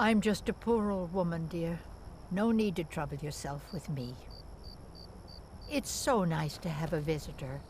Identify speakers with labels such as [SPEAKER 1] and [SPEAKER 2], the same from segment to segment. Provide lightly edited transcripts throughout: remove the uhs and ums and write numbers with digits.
[SPEAKER 1] I'm just a poor old woman, dear. No need to trouble yourself with me. It's so nice to have a visitor.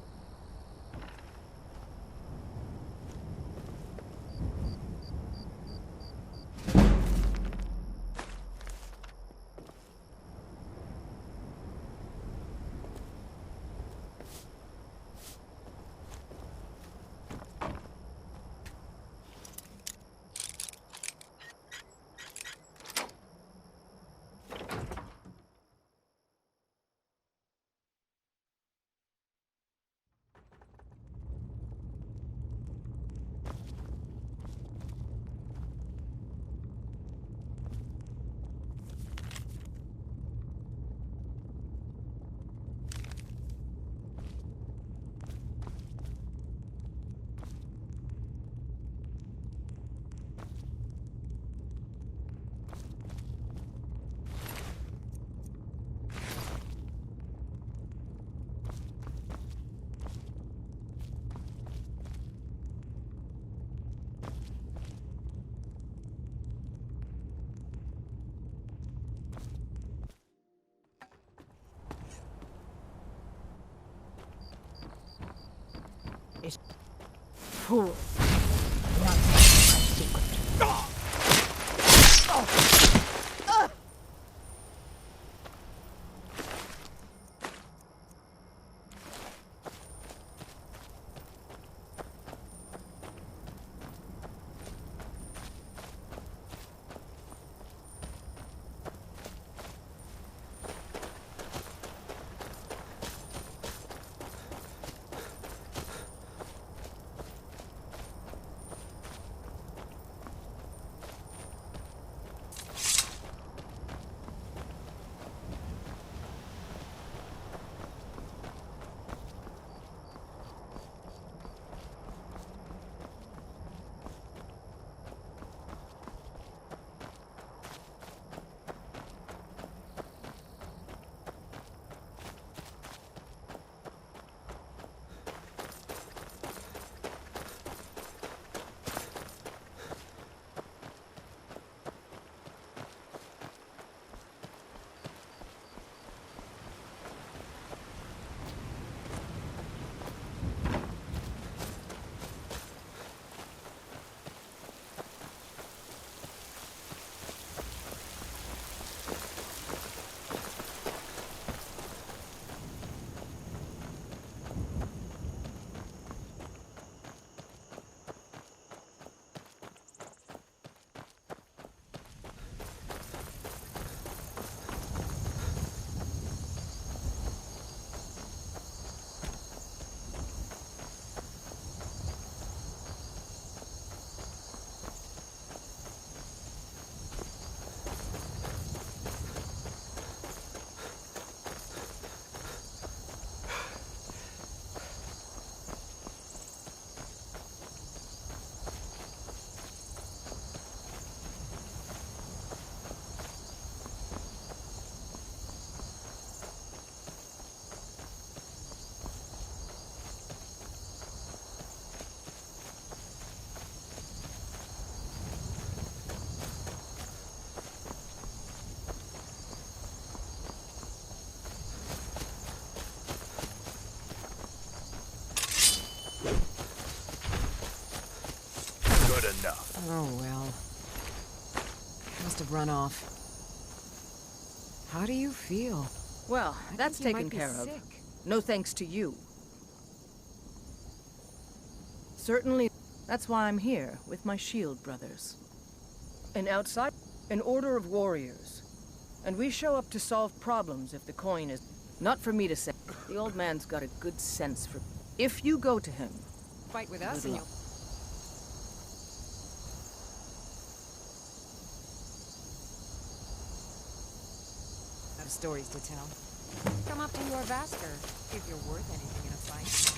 [SPEAKER 1] Is fool. Not my secret.
[SPEAKER 2] Enough.
[SPEAKER 3] Oh, well. Must have run off. How do you feel?
[SPEAKER 4] Well,
[SPEAKER 3] I
[SPEAKER 4] that's
[SPEAKER 3] think you
[SPEAKER 4] taken
[SPEAKER 3] might be
[SPEAKER 4] care of.
[SPEAKER 3] sick.
[SPEAKER 4] No thanks to you. Certainly, that's why I'm here, with my shield brothers. And outside, an order of warriors. And we show up to solve problems if the coin is... Not for me to say. The old man's got a good sense for... If you go to him...
[SPEAKER 3] Fight with us and you'll... have stories to tell. Come up to your Vasker, if you're worth anything in a fight.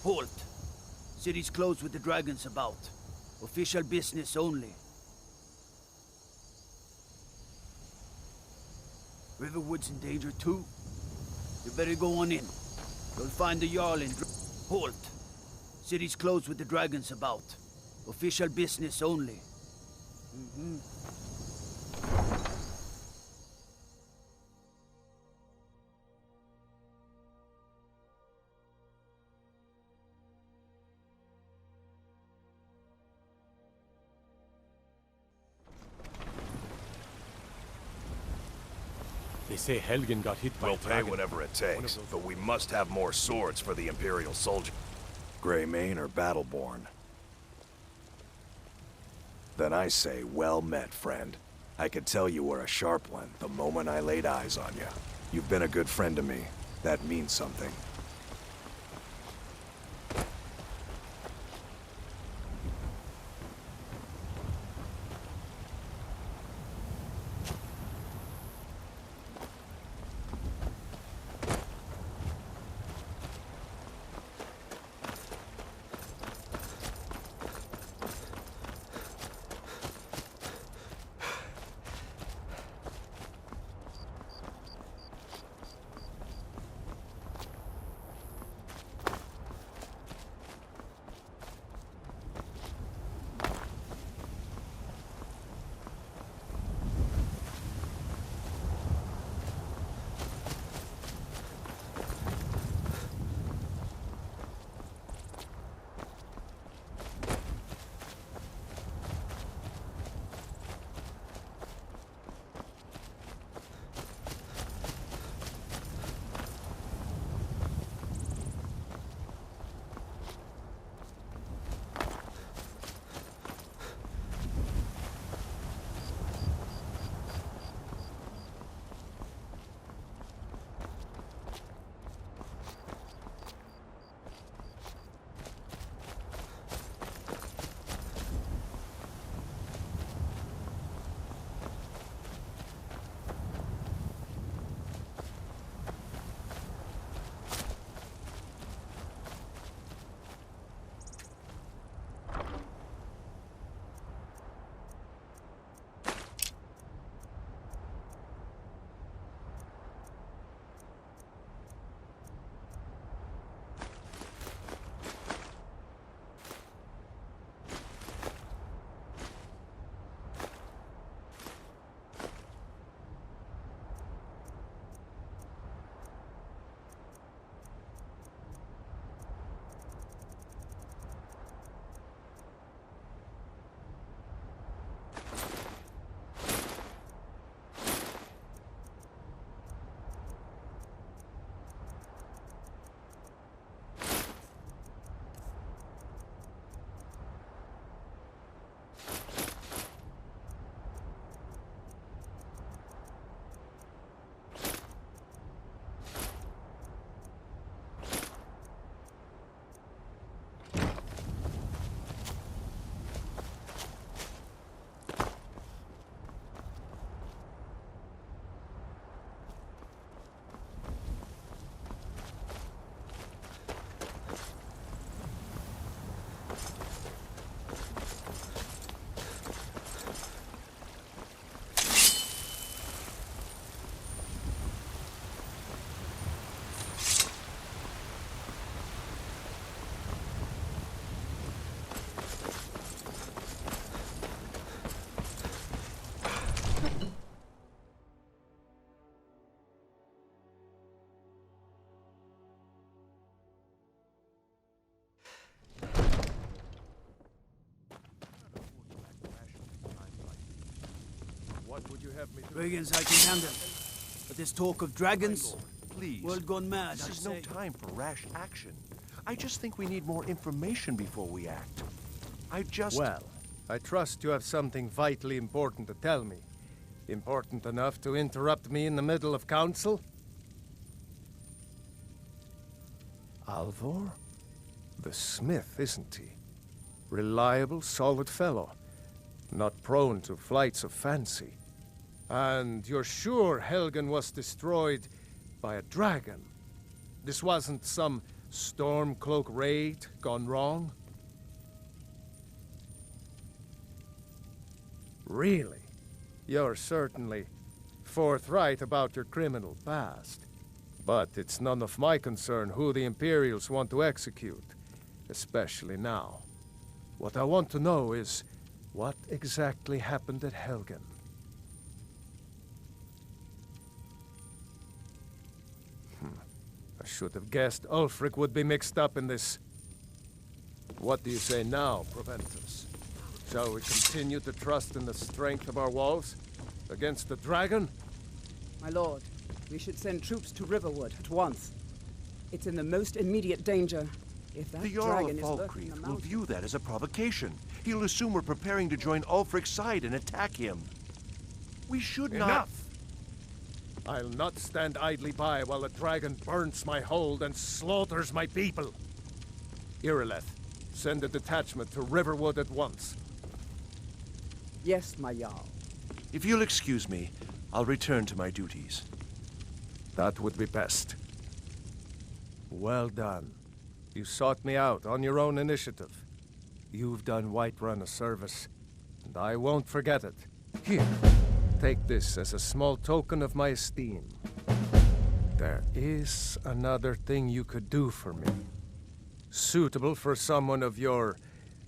[SPEAKER 5] Halt! City's closed with the dragons about. Official business only. Riverwood's in danger too. You better go on in. You'll find the Jarl in Halt! City's closed with the dragons about. Official business only.
[SPEAKER 6] They say Helgen got hit by
[SPEAKER 2] We'll
[SPEAKER 6] a
[SPEAKER 2] pay
[SPEAKER 6] dragon.
[SPEAKER 2] whatever it takes, but we must have more swords for the Imperial soldier. Greymane or Battleborn? Then I say, well met, friend. I could tell you were a sharp one the moment I laid eyes on you. You've been a good friend to me. That means something. What would you have me do?
[SPEAKER 5] Brigands I can handle. But this talk of dragons,
[SPEAKER 2] Please.
[SPEAKER 5] world gone mad,
[SPEAKER 2] This
[SPEAKER 5] I
[SPEAKER 2] is no
[SPEAKER 5] say.
[SPEAKER 2] time for rash action. I just think we need more information before we act.
[SPEAKER 6] Well, I trust you have something vitally important to tell me. Important enough to interrupt me in the middle of council? Alvor? The smith, isn't he? Reliable, solid fellow. Not prone to flights of fancy. And you're sure Helgen was destroyed by a dragon? This wasn't some Stormcloak raid gone wrong? Really? You're certainly forthright about your criminal past. But it's none of my concern who the Imperials want to execute, especially now. What I want to know is, what exactly happened at Helgen? I should have guessed Ulfric would be mixed up in this. What do you say now, Proventus? Shall we continue to trust in the strength of our walls against the dragon?
[SPEAKER 7] My lord, we should send troops to Riverwood at once. It's in the most immediate danger. If that
[SPEAKER 8] The Jarl of
[SPEAKER 7] dragon is lurking in the
[SPEAKER 8] Falkreath will
[SPEAKER 7] mountains...
[SPEAKER 8] view that as a provocation. He'll assume we're preparing to join Ulfric's side and attack him. We should not...
[SPEAKER 6] Enough! I'll not stand idly by while the dragon burns my hold and slaughters my people. Irileth, send a detachment to Riverwood at once.
[SPEAKER 7] Yes, my Jarl.
[SPEAKER 8] If you'll excuse me, I'll return to my duties.
[SPEAKER 6] That would be best. Well done. You sought me out on your own initiative. You've done Whiterun a service, and I won't forget it. Here, take this as a small token of my esteem. There is another thing you could do for me. Suitable for someone of your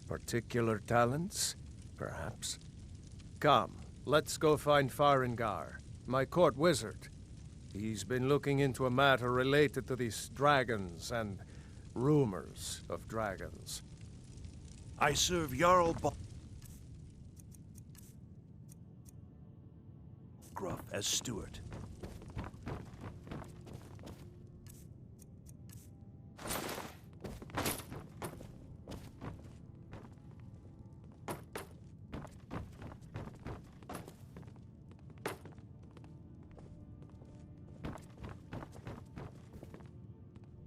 [SPEAKER 6] particular talents, perhaps. Come, let's go find Farengar, my court wizard. He's been looking into a matter related to these dragons and rumors of dragons.
[SPEAKER 8] I serve Jarl Gruff as steward.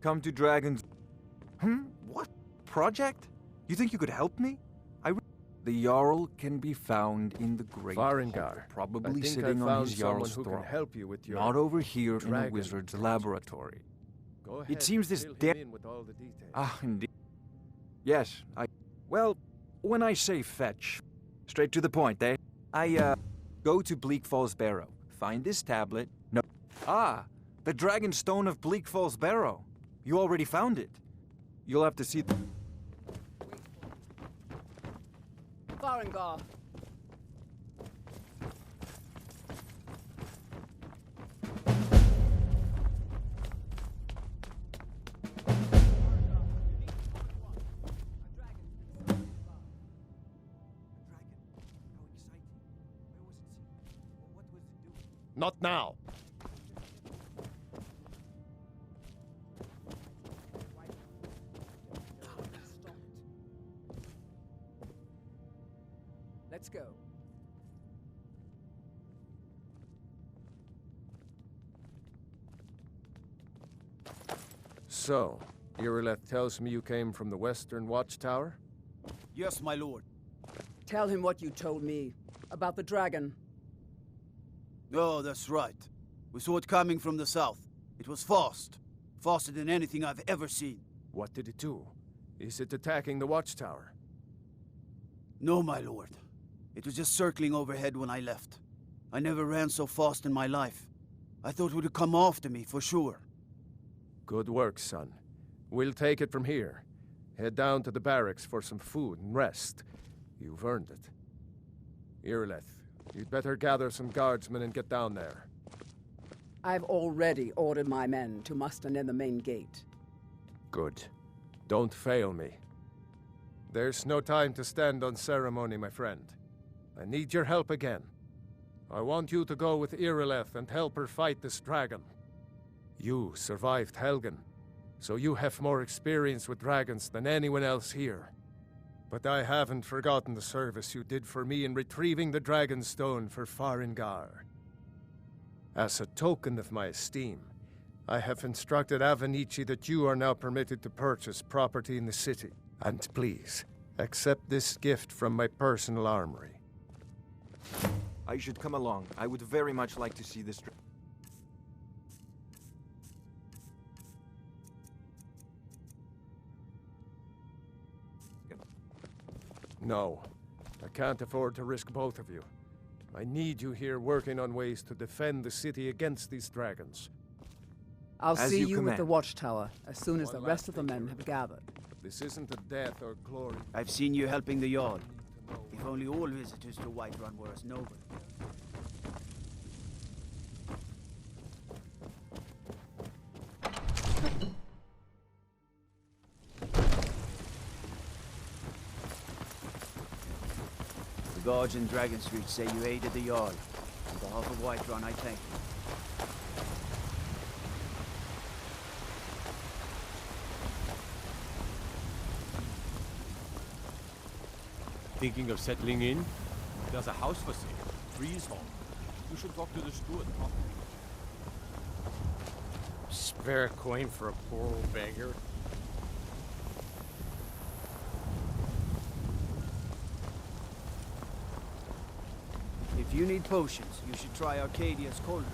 [SPEAKER 9] Come to Dragons... What? Project? You think you could help me? The Jarl can be found in the Great
[SPEAKER 6] Farengar,
[SPEAKER 9] Hall, probably
[SPEAKER 6] I think
[SPEAKER 9] sitting
[SPEAKER 6] I
[SPEAKER 9] on
[SPEAKER 6] found
[SPEAKER 9] his
[SPEAKER 6] someone
[SPEAKER 9] Jarl's
[SPEAKER 6] who
[SPEAKER 9] throne.
[SPEAKER 6] can help you with your
[SPEAKER 9] Not over here in a
[SPEAKER 6] dragon
[SPEAKER 9] wizard's
[SPEAKER 6] project.
[SPEAKER 9] laboratory.
[SPEAKER 6] Go ahead,
[SPEAKER 9] It seems this
[SPEAKER 6] fill him
[SPEAKER 9] dead...
[SPEAKER 6] in with all the details.
[SPEAKER 9] Ah, indeed. Yes, Well, when I say fetch, straight to the point, eh? Go to Bleak Falls Barrow. Find this tablet. No. Ah, the Dragon Stone of Bleak Falls Barrow. You already found it. You'll have to see...
[SPEAKER 7] Farengar.
[SPEAKER 6] Not now.
[SPEAKER 7] Let's go.
[SPEAKER 6] So, Irileth tells me you came from the Western Watchtower?
[SPEAKER 5] Yes, my lord.
[SPEAKER 7] Tell him what you told me about the dragon.
[SPEAKER 5] Oh, that's right. We saw it coming from the south. It was fast. Faster than anything I've ever seen.
[SPEAKER 6] What did it do? Is it attacking the Watchtower?
[SPEAKER 5] No, my lord. It was just circling overhead when I left. I never ran so fast in my life. I thought it would come after me, for sure.
[SPEAKER 6] Good work, son. We'll take it from here. Head down to the barracks for some food and rest. You've earned it. Irileth, you'd better gather some guardsmen and get down there.
[SPEAKER 7] I've already ordered my men to muster near the main gate.
[SPEAKER 6] Good. Don't fail me. There's no time to stand on ceremony, my friend. I need your help again. I want you to go with Irileth and help her fight this dragon. You survived Helgen, so you have more experience with dragons than anyone else here. But I haven't forgotten the service you did for me in retrieving the Dragon Stone for Farengar. As a token of my esteem, I have instructed Avenici that you are now permitted to purchase property in the city. And please, accept this gift from my personal armory.
[SPEAKER 9] I should come along. I would very much like to see this...
[SPEAKER 6] No. I can't afford to risk both of you. I need you here working on ways to defend the city against these dragons.
[SPEAKER 7] I'll
[SPEAKER 9] As
[SPEAKER 7] see
[SPEAKER 9] you
[SPEAKER 7] you with
[SPEAKER 9] command.
[SPEAKER 7] the watchtower as soon as
[SPEAKER 6] One
[SPEAKER 7] the
[SPEAKER 6] last
[SPEAKER 7] rest of the
[SPEAKER 6] thing,
[SPEAKER 7] men
[SPEAKER 6] Jarl.
[SPEAKER 7] have gathered.
[SPEAKER 6] This isn't a death or glory.
[SPEAKER 5] I've seen you helping the Jarl.
[SPEAKER 6] I need to know
[SPEAKER 5] If only all visitors to Whiterun were as noble. The guards in Dragon Street say you aided the Jarl. On behalf of Whiterun, I thank you.
[SPEAKER 10] Thinking of settling in? There's a house for sale. Freehold. You should talk to the steward. Spare a coin for a poor old beggar?
[SPEAKER 5] If you need potions, you should try Arcadia's cauldron.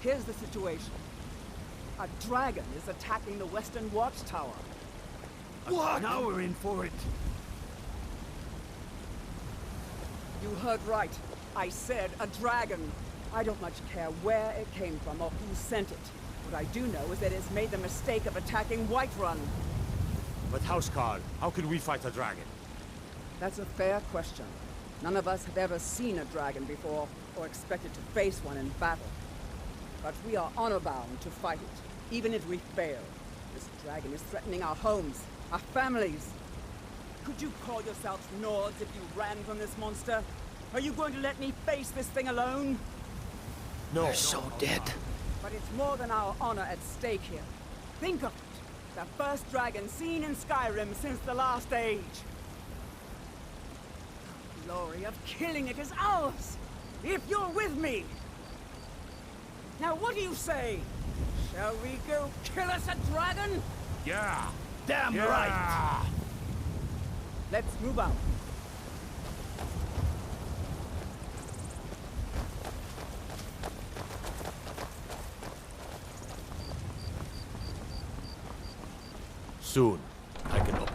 [SPEAKER 7] Here's the situation. A dragon is attacking the Western Watchtower.
[SPEAKER 5] What? Now we're in for it.
[SPEAKER 7] You heard right. I said a dragon. I don't much care where it came from or who sent it. What I do know is that it's made the mistake of attacking Whiterun.
[SPEAKER 10] But Housecarl, how can we fight a dragon?
[SPEAKER 7] That's a fair question. None of us have ever seen a dragon before, or expected to face one in battle. But we are honor-bound to fight it, even if we fail. This dragon is threatening our homes, our families. Could you call yourselves Nords if you ran from this monster? Are you going to let me face this thing alone?
[SPEAKER 10] No.
[SPEAKER 5] We're so dead.
[SPEAKER 7] But it's more than our honor at stake here. Think of it. The first dragon seen in Skyrim since the last age. The glory of killing it is ours, if you're with me. Now what do you say? Shall we go kill us a dragon?
[SPEAKER 10] Yeah.
[SPEAKER 5] Damn
[SPEAKER 10] Yeah.
[SPEAKER 5] right.
[SPEAKER 7] Let's move out.
[SPEAKER 10] Soon, I can open.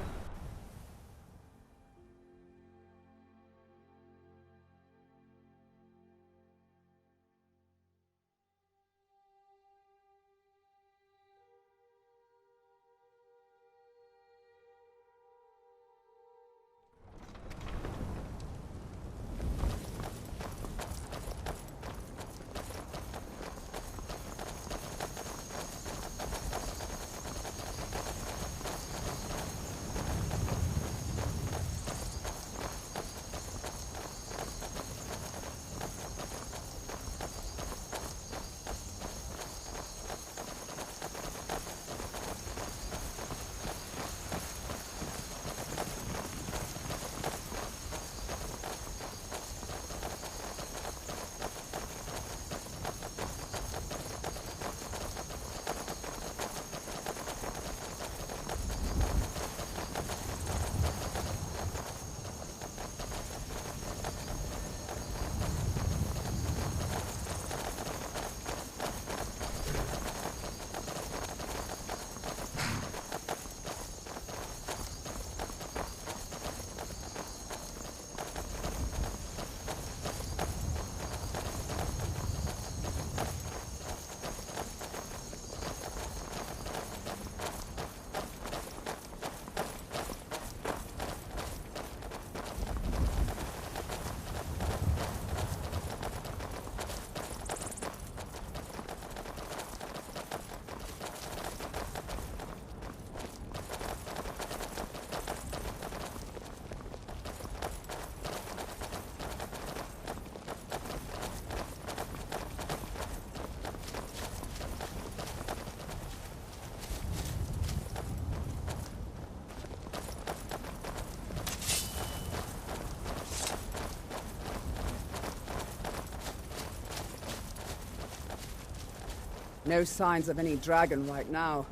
[SPEAKER 7] No signs of any dragon right now,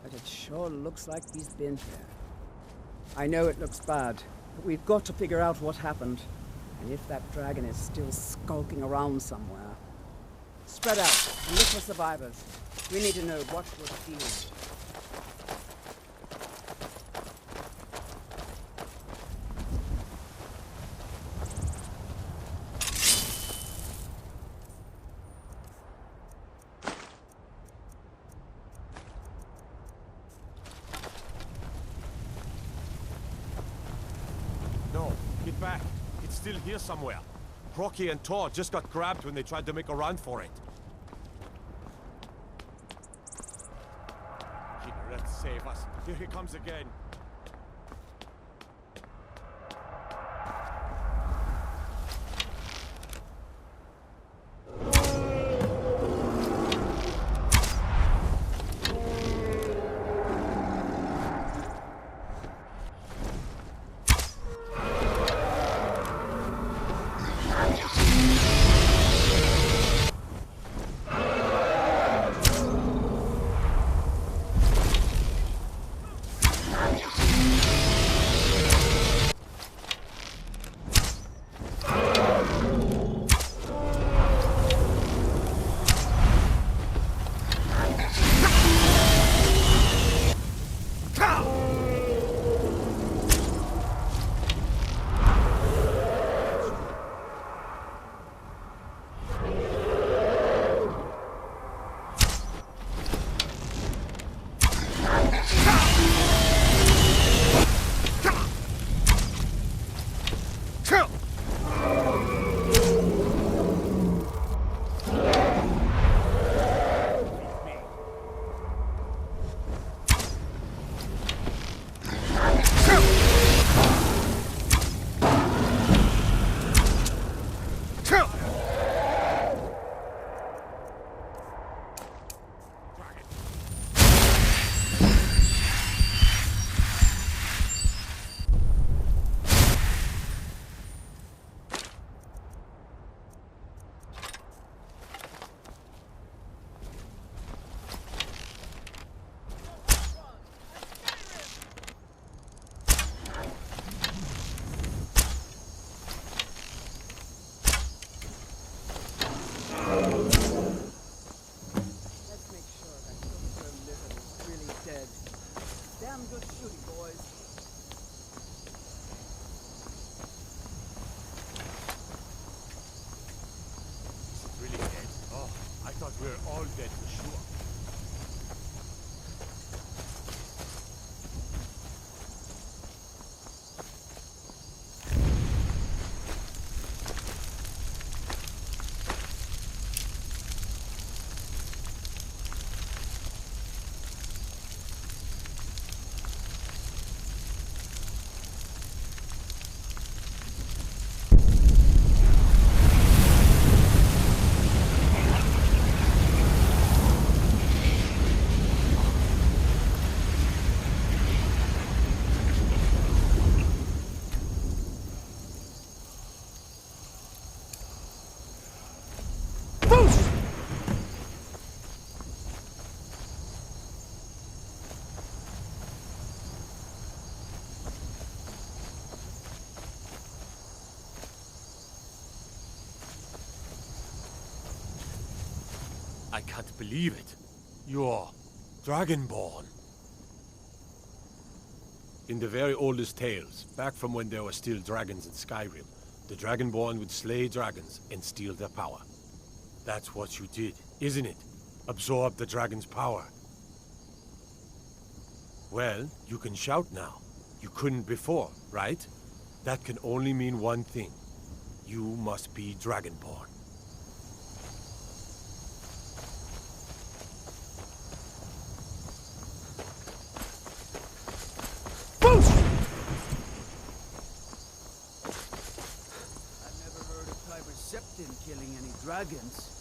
[SPEAKER 7] but it sure looks like he's been here. I know it looks bad, but we've got to figure out what happened, and if that dragon is still skulking around somewhere. Spread out and look for survivors. We need to know what we're feeling.
[SPEAKER 10] No, get back. It's still here somewhere. Rocky and Tor just got grabbed when they tried to make a run for it. Let's save us. Here he comes again. We're all dead for sure. I can't believe it. You're dragonborn. In the very oldest tales, back from when there were still dragons in Skyrim, the dragonborn would slay dragons and steal their power. That's what you did, isn't it? Absorb the dragon's power. Well, you can shout now. You couldn't before, right? That can only mean one thing. You must be dragonborn.
[SPEAKER 5] Killing any dragons.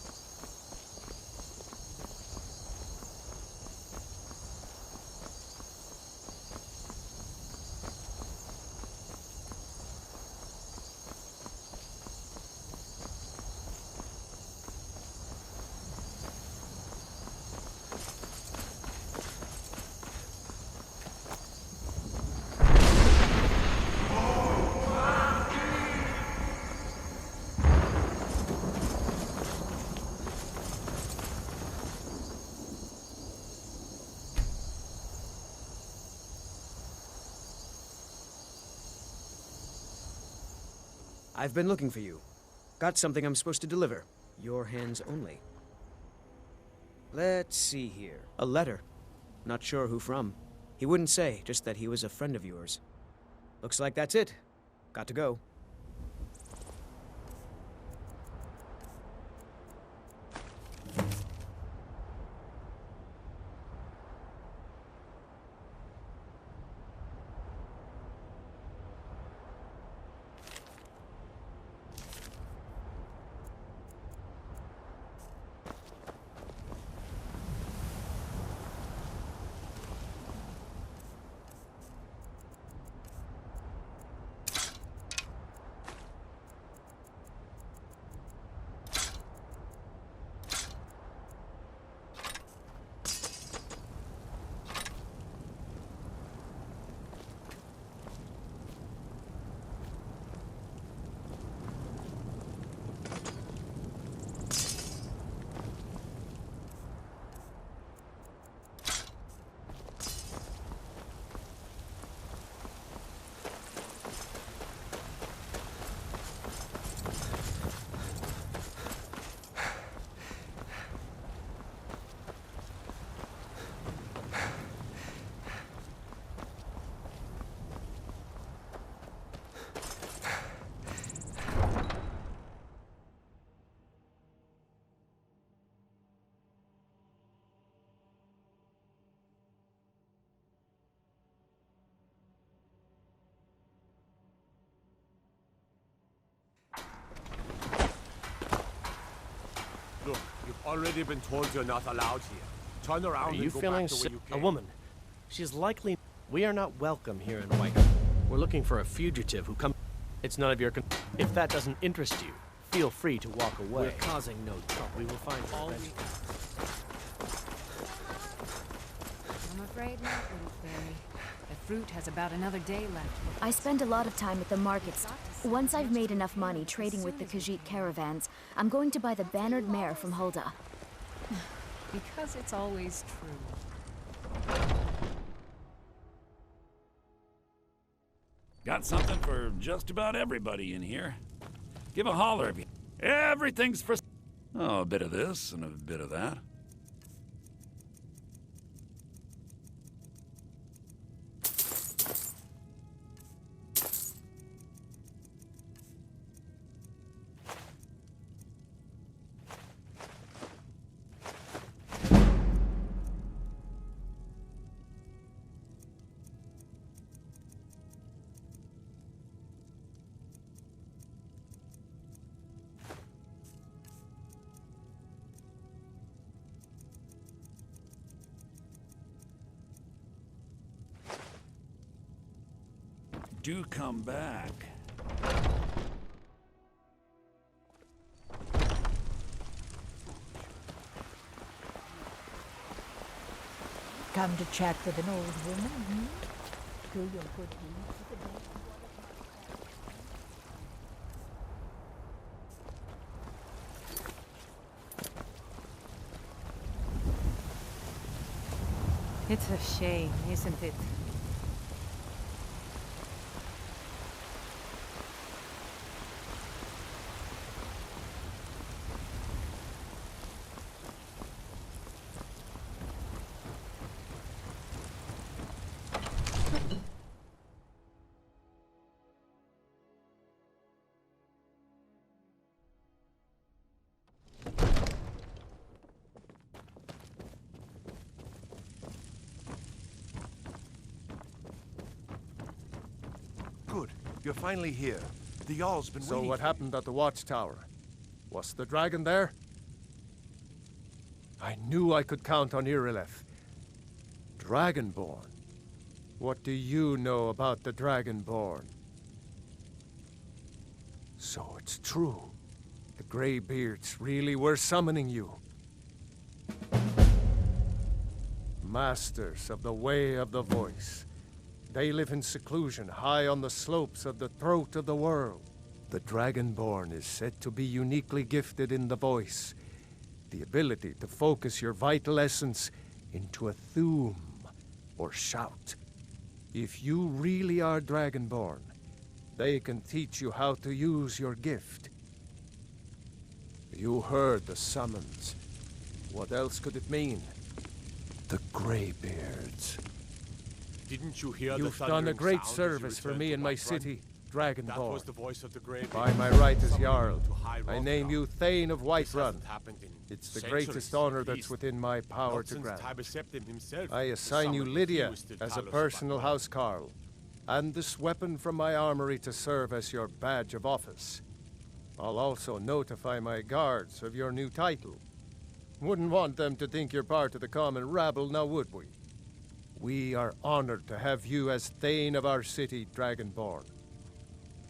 [SPEAKER 11] I've been looking for you. Got something I'm supposed to deliver. Your hands only. Let's see here. A letter. Not sure who from. He wouldn't say, just that he was a friend of yours. Looks like that's it. Got to go.
[SPEAKER 10] Look, you've already been told you're not allowed here. Turn around and go back the way you
[SPEAKER 12] A
[SPEAKER 10] came.
[SPEAKER 12] woman. She's likely... We are not welcome here in White. We're looking for a fugitive who come... It's none of your If that doesn't interest you, feel free to walk away. We're causing no trouble. We will find all we...
[SPEAKER 3] I'm afraid not, little fairy. The fruit has about another day left.
[SPEAKER 13] I spend a lot of time at the markets. Once I've made enough money trading with the Khajiit caravans, I'm going to buy the bannered mare from Hulda.
[SPEAKER 3] Because it's always true.
[SPEAKER 14] Got something for just about everybody in here. Give a holler if you... Everything's for... Oh, a bit of this and a bit of that. Do come back.
[SPEAKER 1] Come to chat with an old woman, hmm? Do your good deeds for the day.
[SPEAKER 3] It's a shame, isn't it?
[SPEAKER 8] Good. You're finally here. The Jarl's been
[SPEAKER 6] So
[SPEAKER 8] waiting.
[SPEAKER 6] what happened at the watchtower? Was the dragon there? I knew I could count on Irileth. Dragonborn? What do you know about the Dragonborn? So it's true. The Greybeards really were summoning you. Masters of the Way of the Voice. They live in seclusion high on the slopes of the throat of the world. The Dragonborn is said to be uniquely gifted in the voice, the ability to focus your vital essence into a thum or shout. If you really are Dragonborn, They can teach you how to use your gift. You heard the summons. What else could it mean? The Greybeards.
[SPEAKER 10] Didn't you hear
[SPEAKER 6] You've
[SPEAKER 10] the
[SPEAKER 6] done a
[SPEAKER 10] thundering
[SPEAKER 6] great
[SPEAKER 10] sound as you
[SPEAKER 6] service for
[SPEAKER 10] returned
[SPEAKER 6] me
[SPEAKER 10] to
[SPEAKER 6] and my
[SPEAKER 10] Whiterun?
[SPEAKER 6] city,
[SPEAKER 10] That
[SPEAKER 6] Dragonborn.
[SPEAKER 10] was the voice of the Greybeard.
[SPEAKER 6] By my right as
[SPEAKER 10] Summoning
[SPEAKER 6] Jarl,
[SPEAKER 10] you to High
[SPEAKER 6] I
[SPEAKER 10] Rock
[SPEAKER 6] name
[SPEAKER 10] now.
[SPEAKER 6] you Thane of
[SPEAKER 10] This
[SPEAKER 6] Whiterun.
[SPEAKER 10] hasn't happened in
[SPEAKER 6] It's the
[SPEAKER 10] centuries,
[SPEAKER 6] greatest honor
[SPEAKER 10] at
[SPEAKER 6] that's
[SPEAKER 10] least.
[SPEAKER 6] within my power
[SPEAKER 10] Not
[SPEAKER 6] to
[SPEAKER 10] since
[SPEAKER 6] grant.
[SPEAKER 10] Tiber Septim himself
[SPEAKER 6] I
[SPEAKER 10] was
[SPEAKER 6] assign you
[SPEAKER 10] summoned
[SPEAKER 6] Lydia
[SPEAKER 10] refused to
[SPEAKER 6] as a
[SPEAKER 10] Talos
[SPEAKER 6] personal
[SPEAKER 10] Whiterun.
[SPEAKER 6] housecarl, and this weapon from my armory to serve as your badge of office. I'll also notify my guards of your new title. Wouldn't want them to think you're part of the common rabble, now would we? We are honored to have you as Thane of our city, Dragonborn.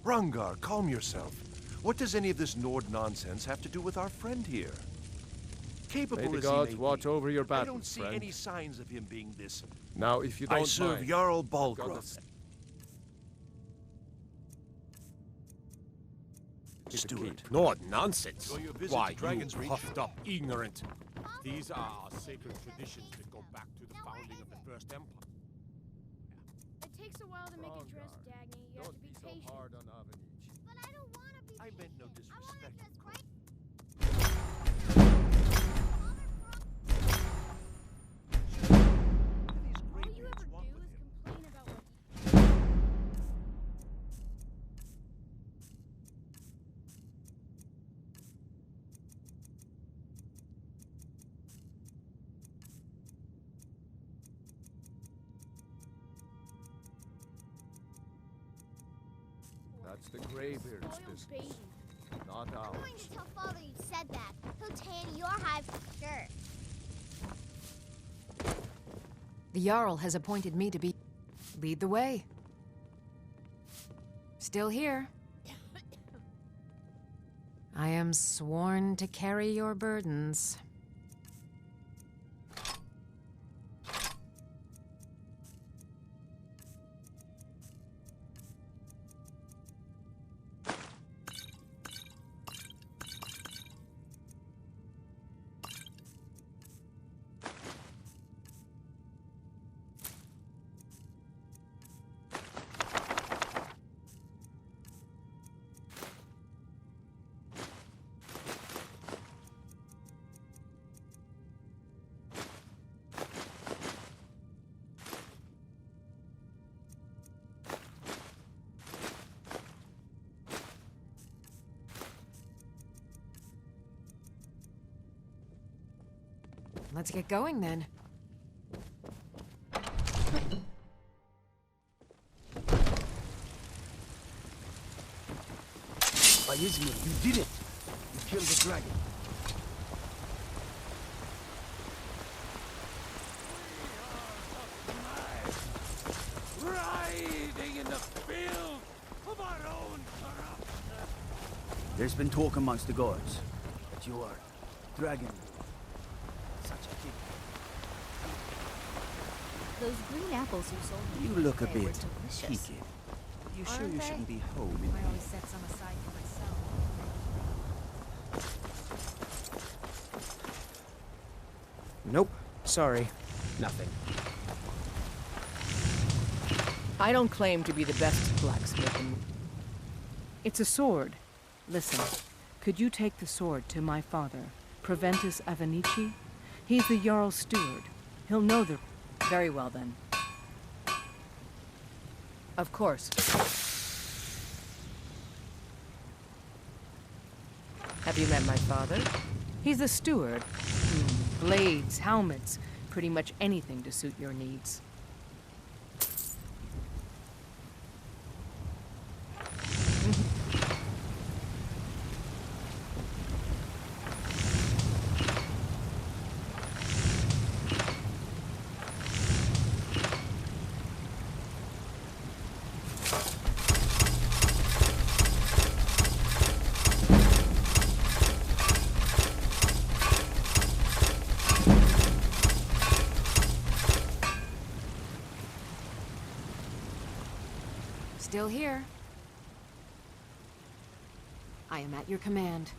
[SPEAKER 8] Rungar, calm yourself. What does any of this Nord nonsense have to do with our friend here? Capable
[SPEAKER 6] May the
[SPEAKER 8] as
[SPEAKER 6] gods
[SPEAKER 8] he may
[SPEAKER 6] watch
[SPEAKER 8] be,
[SPEAKER 6] over your
[SPEAKER 8] I
[SPEAKER 6] battles,
[SPEAKER 8] don't see
[SPEAKER 6] friend.
[SPEAKER 8] any signs of him being this.
[SPEAKER 6] Now, if you don't
[SPEAKER 8] I serve
[SPEAKER 6] mind,
[SPEAKER 8] Jarl
[SPEAKER 6] I've got
[SPEAKER 8] Balgruuf. Steward.
[SPEAKER 10] Nord nonsense.
[SPEAKER 8] Enjoy your visit
[SPEAKER 10] Why,
[SPEAKER 8] to Dragon's
[SPEAKER 10] you
[SPEAKER 8] Reach.
[SPEAKER 10] puffed up ignorant. These are our sacred traditions that go back to the founding of the First Empire.
[SPEAKER 15] It takes a while to make a dress, Dagny. You have to be patient.
[SPEAKER 6] hard on Avenich.
[SPEAKER 15] But I don't want to be
[SPEAKER 8] I meant no disrespect.
[SPEAKER 15] All you ever do is complain about what
[SPEAKER 6] That's the Greybeard's
[SPEAKER 15] spoiled
[SPEAKER 6] business,
[SPEAKER 15] baby.
[SPEAKER 6] not
[SPEAKER 16] I'm
[SPEAKER 6] ours.
[SPEAKER 16] going to tell Father you said that. He'll tan your hide for sure.
[SPEAKER 3] The Jarl has appointed me to lead the way. Still here. I am sworn to carry your burdens. Let's get going then.
[SPEAKER 5] By Izmir, you did it! You killed the dragon.
[SPEAKER 14] Riding in the field of our own corruption.
[SPEAKER 5] There's been talk amongst the guards that you are dragon. Such a thing.
[SPEAKER 13] Those green apples you sold me
[SPEAKER 5] You
[SPEAKER 13] the
[SPEAKER 5] look a
[SPEAKER 13] other day were
[SPEAKER 5] bit
[SPEAKER 13] delicious.
[SPEAKER 5] peaky. You sure
[SPEAKER 13] Aren't
[SPEAKER 5] you
[SPEAKER 13] they?
[SPEAKER 5] shouldn't be home in
[SPEAKER 3] I always set some aside for myself.
[SPEAKER 11] Nope. Sorry. Nothing.
[SPEAKER 4] I don't claim to be the best blacksmith in... It's a sword. Listen, could you take the sword to my father, Proventus Avenici? He's the Jarl's steward. He'll know the... Very well, then. Of course. Have you met my father? He's the steward. Blades, helmets, pretty much anything to suit your needs.
[SPEAKER 3] Still here. I am at your command.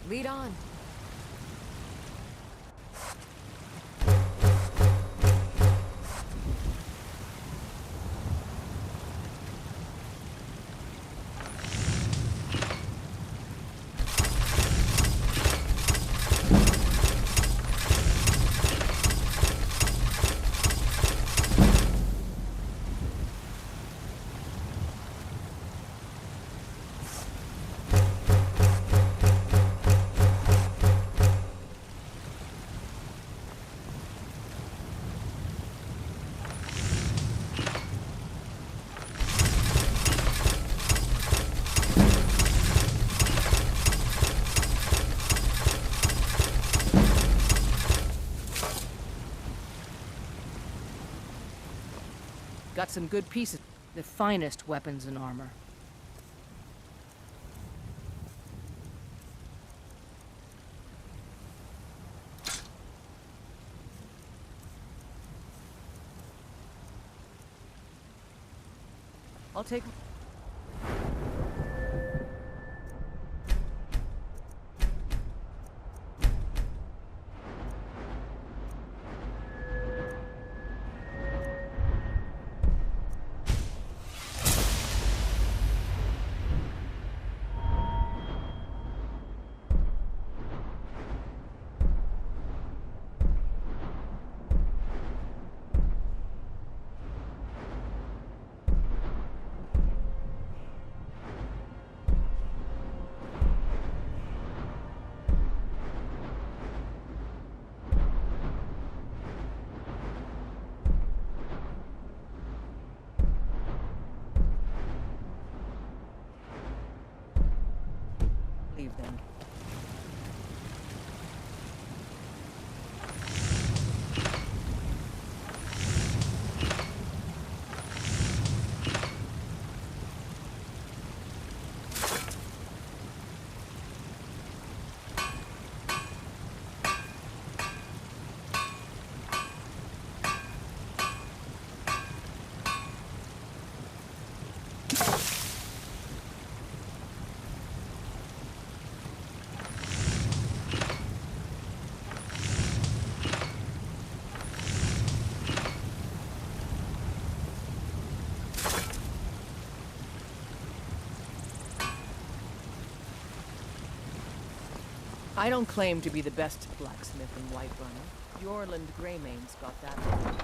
[SPEAKER 3] Lead on.
[SPEAKER 4] Got some good pieces. The finest weapons and armor. I'll take... Leave them. I don't claim to be the best blacksmith in Whiterun. Yorland Greymane's got that right.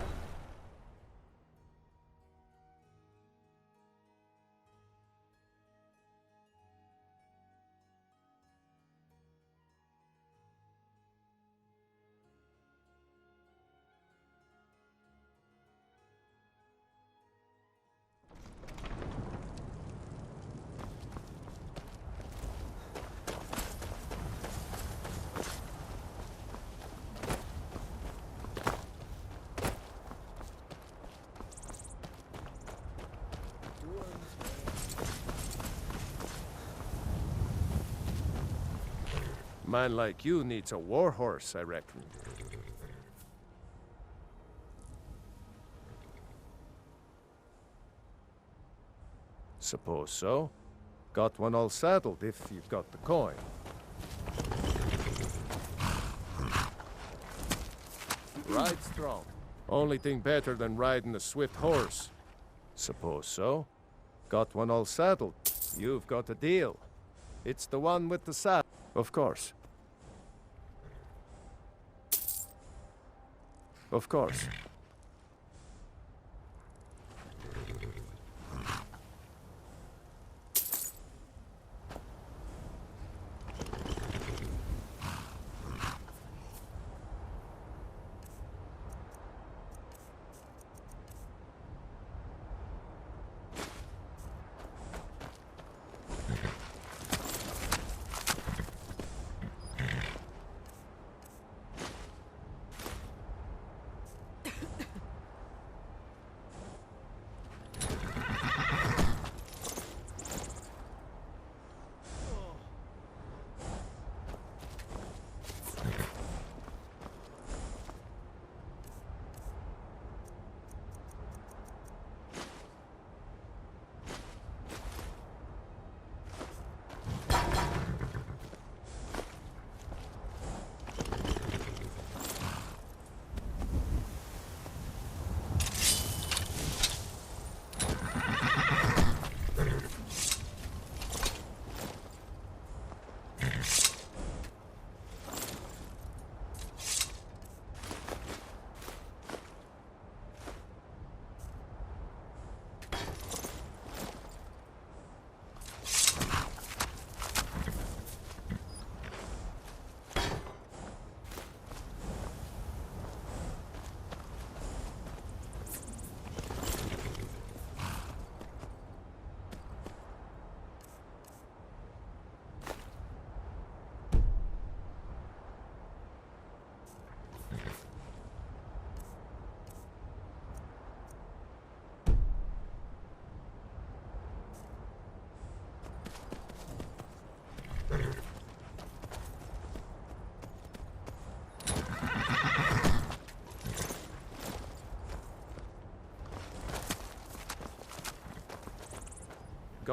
[SPEAKER 6] Man like you needs a war horse, I reckon. Suppose so. Got one all saddled if you've got the coin. Ride strong. Only thing better than riding a swift horse. Suppose so. Got one all saddled. You've got a deal. It's the one with the saddle, of course. Of course.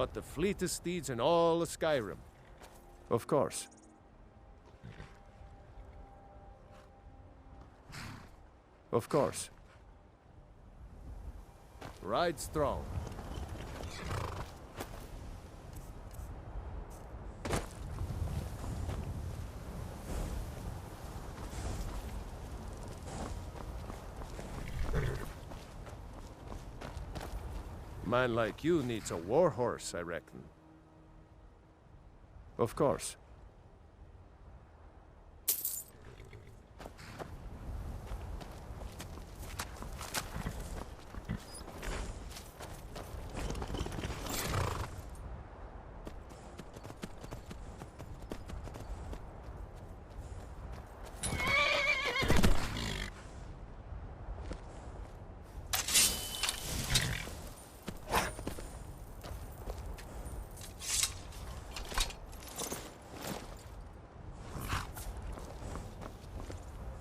[SPEAKER 6] got the fleetest steeds in all of Skyrim. Of course. Of course. Ride strong. Man like you needs a war horse, I reckon. Of course.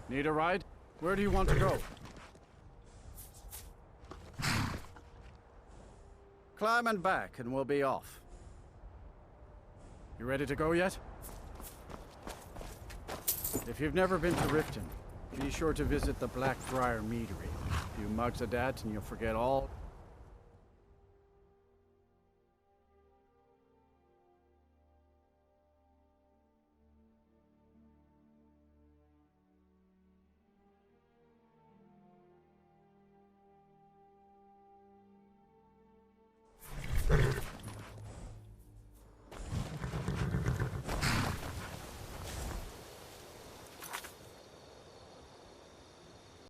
[SPEAKER 17] Need a ride? Where do you want to go? Climb and back, and we'll be off. You ready to go yet? If you've never been to Riften, be sure to visit the Blackbriar Meadery. A few mugs of that, and you'll forget all...